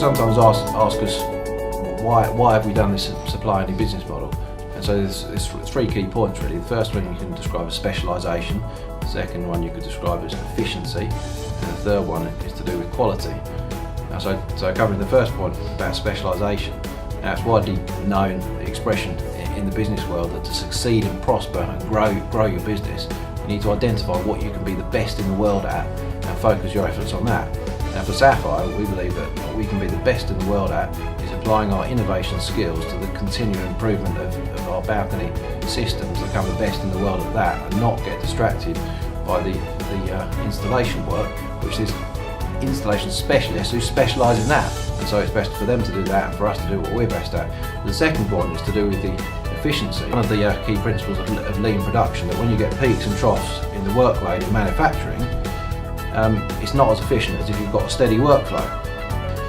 sometimes ask us why have we done this supply only business model? And so there's three key points really. The first one you can describe as specialisation, the second one you could describe as efficiency, and the third one is to do with quality. Now, so covering the first point about specialisation, now it's widely known, the expression in the business world, that to succeed and prosper and grow your business, you need to identify what you can be the best in the world at and focus your efforts on that. Now for Sapphire, we believe that what we can be the best in the world at is applying our innovation skills to the continual improvement of our balcony systems, to become the best in the world at that and not get distracted by the installation work, which is installation specialists who specialise in that. And so it's best for them to do that and for us to do what we're best at. The second point is to do with the efficiency. One of the key principles of lean production, that when you get peaks and troughs in the workload in manufacturing, it's not as efficient as if you've got a steady workflow.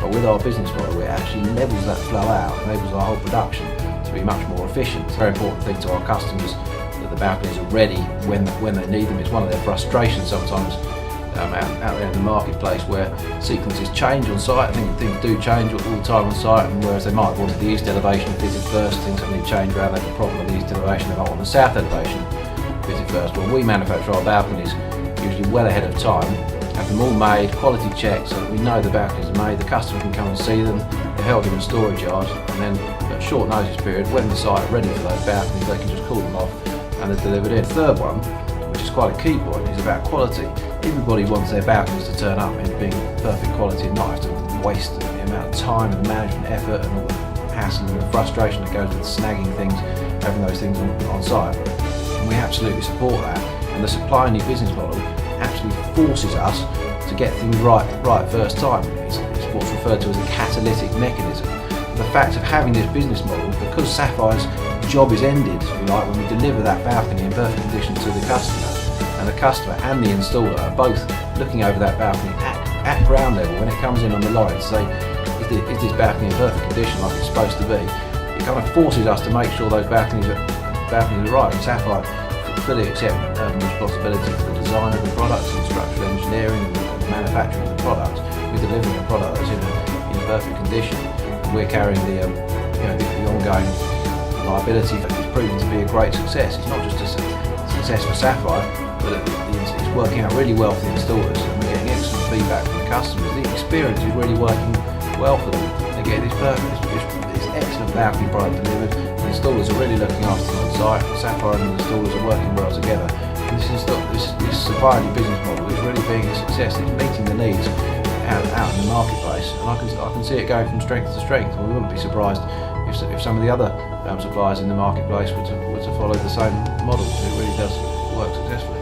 But with our business model, it actually levels that flow out, enables our whole production to be much more efficient. It's a very important thing to our customers that the balconies are ready when they need them. It's one of their frustrations sometimes out there in the marketplace, where sequences change on site. I think things do change all the time on site, and whereas they might have wanted the east elevation fitted first, things suddenly change around, they have a problem with the east elevation, they might want the south elevation fitted first. Well, we manufacture our balconies usually well ahead of time, have them all made, quality checked, so that we know the balconies are made, the customer can come and see them, they're held in a storage yard, and then at a short notice period, when the site are ready for those balconies, they can just call them off and they're delivered in. The third one, which is quite a key point, is about quality. Everybody wants their balconies to turn up in being perfect quality and not have to waste the amount of time and management effort and all the hassle and the frustration that goes with snagging things, having those things on site. And we absolutely support that, and the supply only business model actually forces us to get things right first time. It's what's referred to as a catalytic mechanism. The fact of having this business model, because Sapphire's job is ended, if you like, when we deliver that balcony in perfect condition to the customer, and the customer and the installer are both looking over that balcony at ground level when it comes in on the line to say, is this balcony in perfect condition like it's supposed to be? It kind of forces us to make sure those balconies are right. And Sapphire fully accept responsibility for the design of the products and structural engineering and the manufacturing of the products. We're delivering a product that's in a perfect condition, and we're carrying the ongoing liability that is proving to be a great success. It's not just a success for Sapphire, but it's working out really well for the installers, and we're getting excellent feedback from the customers. The experience is really working well for them. They get this excellent balcony product delivered. The installers are really looking after them on site. Sapphire and the installers are working well together. And this supply only business model is really being a success. It's meeting the needs out in the marketplace, and I can see it going from strength to strength. And we wouldn't be surprised if some of the other suppliers in the marketplace were to follow the same model. So it really does work successfully.